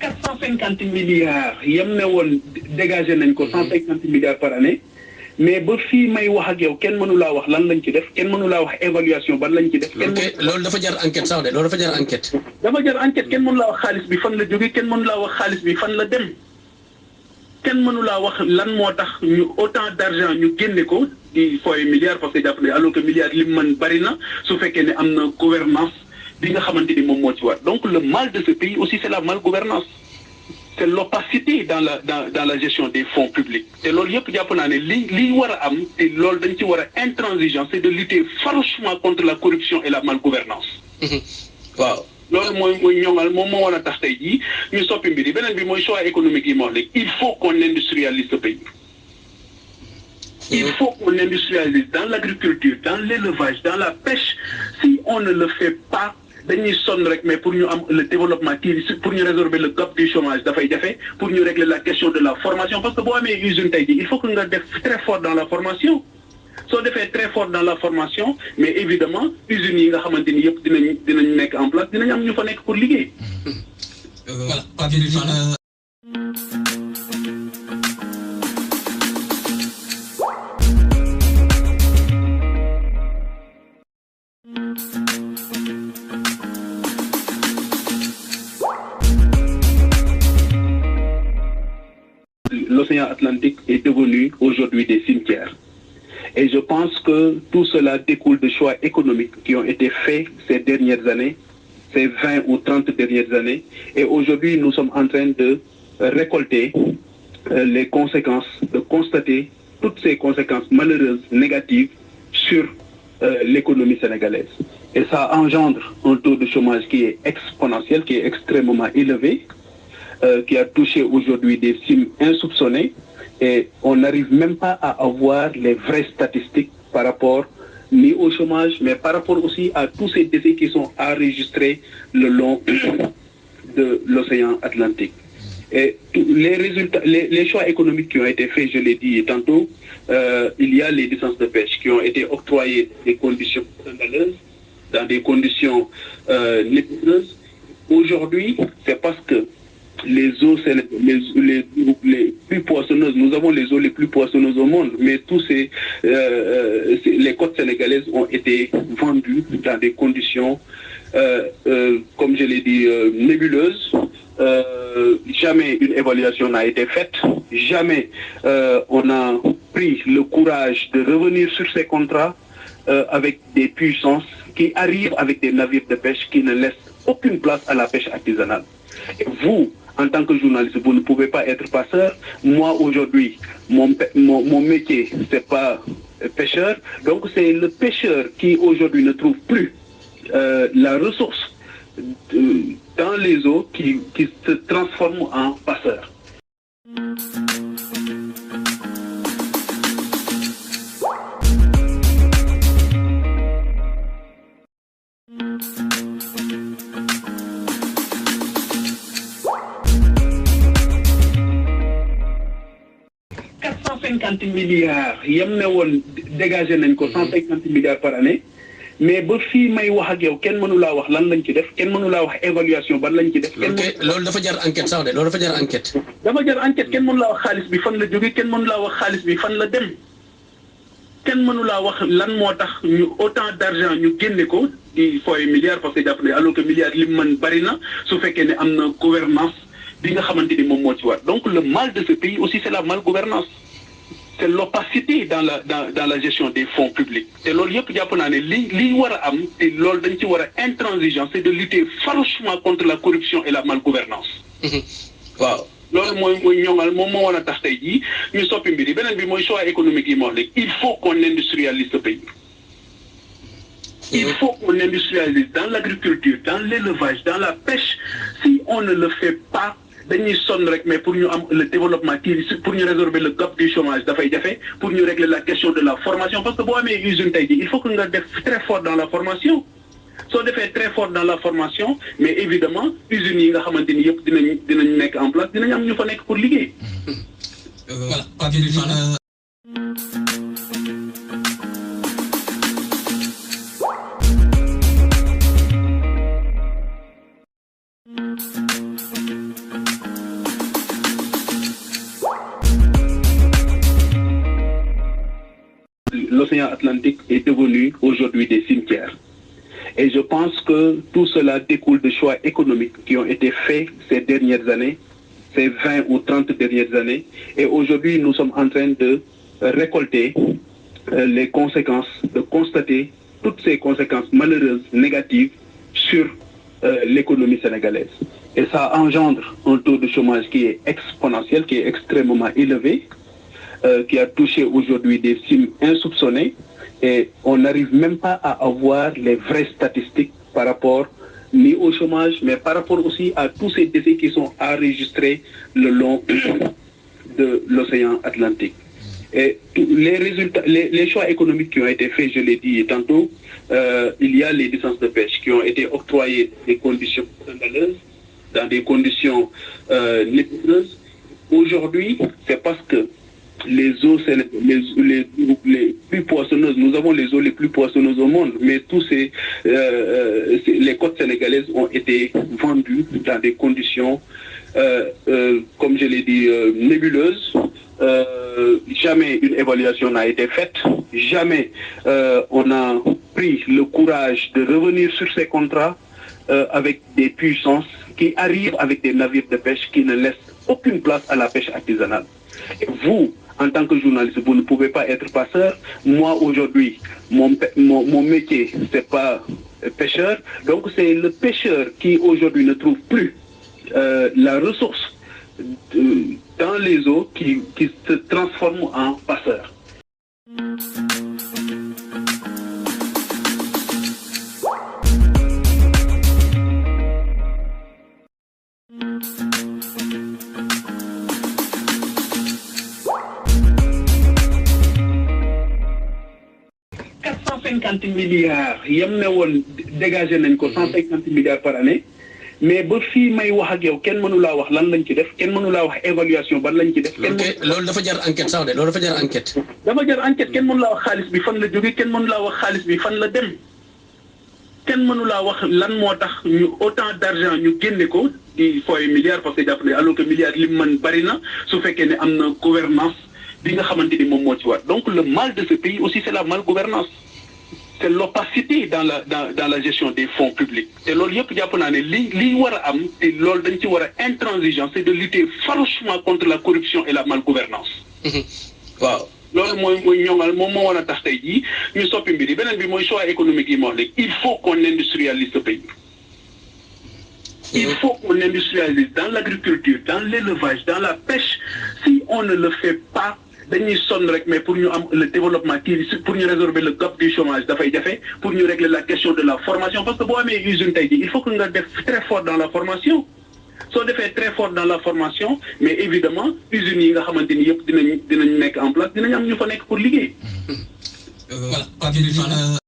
$450 milliards yem ne woon dégagé nañ ko 150 milliards par année mais ba fii may wax ak yow kenn mënu laa wax lan lañ ci def kenn mënu laa wax évaluation ban lañ ci def. loolu dafa jar enquête sax de loolu dafa jar enquête. dafa jar enquête kenn mënu laa wax xaalis bi fan la jóge kenn mënu laa wax xaalis bi fan la dem kenn mënu laa wax lan moo tax ñu autant d'argent ñu génne ko di fooy milliards parce que jàpp ne alors que milliards li mu mën bari na su fekkee ne am na gouvernance bi nga xamante ni moom moo ci war donc le mal de ce pays aussi c'est la malgouvernance c'est l'opacité dans la gestion des fonds publics te loolu yëpp jàpp naa ne li war a am te loolu dañ ci war a intransigeant c'est de lutter farouchement contre la corruption et la malgouvernance waaw loolu mooy ñoŋal moom moo war a tax tey jii ñu soppi mbir yi beneen bi mooy choix économique yi ma wax léegi il faut qu'on industrialise ce pays il faut qu'on industrialise dans l'agriculture dans l'élevage dans la pêche si on ne le fait pas dañuy sonn rek mais pour ñu am le développement kii pour ñu résorber le gap du chômage dafay jafe pour ñu régler la question de la formation parce que boo amee usine tey jii il faut que nga def très fort dans la formation soo defee très fort dans la formation mais évidemment usines yi nga xamante ni yëpp dinañ nekk en place dinañ am ñu fa nekk pour liggéey. Voilà. L'océan Atlantique est devenu aujourd'hui des cimetières. Et je pense que tout cela découle de choix économiques qui ont été faits ces dernières années, ces 20 ou 30 dernières années. Et aujourd'hui, nous sommes en train de récolter les conséquences, de constater toutes ces conséquences malheureuses, négatives sur l'économie sénégalaise. Et ça engendre un taux de chômage qui est exponentiel, qui est extrêmement élevé, qui a touché aujourd'hui des cimes insoupçonnées. Et on n'arrive même pas à avoir les vraies statistiques par rapport ni au chômage, mais par rapport aussi à tous ces décès qui sont enregistrés le long de l'océan Atlantique. Et les résultats, les choix économiques qui ont été faits, je l'ai dit tantôt, il y a les licences de pêche qui ont été octroyées dans des conditions scandaleuses, dans des conditions nébuleuses. Aujourd'hui, c'est parce que les eaux, c'est les plus poissonneuses. Nous avons les eaux les plus poissonneuses au monde, mais tous les côtes sénégalaises ont été vendues dans des conditions, comme je l'ai dit, nébuleuses. Jamais une évaluation n'a été faite. Jamais on a pris le courage de revenir sur ces contrats avec des puissances qui arrivent avec des navires de pêche qui ne laissent aucune place à la pêche artisanale. Et vous, en tant que journaliste, vous ne pouvez pas être passeur. Moi, aujourd'hui, mon métier, c'est pas pêcheur. Donc, c'est le pêcheur qui, aujourd'hui, ne trouve plus la ressource dans les eaux qui se transforme en passeur. $450 milliards yem ne woon dégagé nañ ko 150 milliards par année mais ba fii may wax ak yow kenn mënu laa wax lan lañ ci def kenn mënu laa wax évaluation ban lañ ci def. loolu dafa jar enquête sax de loolu dafa jar enquête. dafa jar enquête kenn mënu laa wax xaalis bi fan la jóge kenn mënu laa wax xaalis bi fan la dem kenn mënu laa wax lan moo tax ñu autant d'argent ñu génne ko di fooy milliards parce que jàpp ne alors que milliards li mu mën bari na su fekkee ne am na gouvernance bi nga xamante ni moom moo ci war donc le mal de ce pays aussi c'est la malgouvernance c'est l'opacité dans la gestion des fonds publics te loolu yëpp jàpp naa ne li war a am te loolu dañ ci war a intransigeant c'est de lutter farouchement contre la corruption et la malgouvernance waaw loolu mooy ñoŋal moom moo war a tax tey jii ñu soppi mbir yi beneen bi mooy choix économique yi ma wax léegi il faut qu'on industrialise ce pays il faut qu'on industrialise dans l'agriculture dans l'élevage dans la pêche si on ne le fait pas dañuy sonn rek mais pour ñu am le développement kii pour ñu résorber le gap du chômage dafay jafe pour ñu régler la question de la formation parce que boo amee usine tey jii il faut que nga def très fort dans la formation soo defee très fort dans la formation mais évidemment usines yi nga xamante ni yëpp dinañ nekk en place dinañ am ñu fa nekk pour liggéey. Voilà. l'océan Atlantique est devenu aujourd'hui des cimetières. Et je pense que tout cela découle de choix économiques qui ont été faits ces dernières années, ces 20 ou 30 dernières années. Et aujourd'hui, nous sommes en train de récolter les conséquences, de constater toutes ces conséquences malheureuses, négatives sur l'économie sénégalaise. Et ça engendre un taux de chômage qui est exponentiel, qui est extrêmement élevé, qui a touché aujourd'hui des cimes insoupçonnées. Et on n'arrive même pas à avoir les vraies statistiques par rapport ni au chômage, mais par rapport aussi à tous ces décès qui sont enregistrés le long de l'océan Atlantique. Et les résultats, les choix économiques qui ont été faits, je l'ai dit tantôt, il y a les licences de pêche qui ont été octroyées dans des conditions scandaleuses, dans des conditions nébuleuses. Aujourd'hui, c'est parce que les eaux, les plus poissonneuses, nous avons les eaux les plus poissonneuses au monde, mais tous les côtes sénégalaises ont été vendues dans des conditions, comme je l'ai dit, nébuleuses. Jamais une évaluation n'a été faite, jamais on a pris le courage de revenir sur ces contrats avec des puissances qui arrivent avec des navires de pêche qui ne laissent aucune place à la pêche artisanale. Et vous, en tant que journaliste, vous ne pouvez pas être passeur. Moi, aujourd'hui, mon métier, c'est pas pêcheur. Donc, c'est le pêcheur qui, aujourd'hui, ne trouve plus la ressource dans les eaux qui se transforme en passeur. milliards yam ne woon dégagé nañ ko 150 milliards par année mais ba fii may wax ak yow kenn mënu laa wax lan lañ ci def kenn mënu laa wax évaluation ban lañ ci def. loolu dafa jar enquête sax de loolu dafa jar enquête. dafa jar enquête kenn mënu laa wax xaalis bi fan la jóge kenn mënu laa wax xaalis bi fan la dem kenn mënu laa wax lan moo tax ñu autant d'argent ñu génne ko di fooy milliards parce que jàpp ne alors que milliards li mu mën bari na su fekkee ne am na gouvernance bi nga xamante ni moom moo ci war donc le mal de ce pays aussi c'est la malgouvernance c'est l'opacité dans la gestion des fonds publics te loolu yëpp jàpp naa ne li war a am te loolu dañ ci war a intransigeant c'est de lutter farouchement contre la corruption et la malgouvernance waaw loolu mooy ñoŋal moom moo war a tax tey jii ñu soppi mbir yi beneen bi mooy choix économique yi ma wax léegi il faut qu'on industrialise ce pays il faut qu'on industrialise dans l'agriculture dans l'élevage dans la pêche si on ne le fait pas dañuy sonn rek mais pour ñu am le développement kii pour ñu résorber le gap du chômage dafay jafe pour ñu régler la question de la formation parce que boo amee usine tey jii il faut que nga def très fort dans la formation soo defee très fort dans la formation mais évidemment usines yi nga xamante ni yëpp dinañ nekk en place dinañ am ñu fa nekk pour liggéey. Voilà.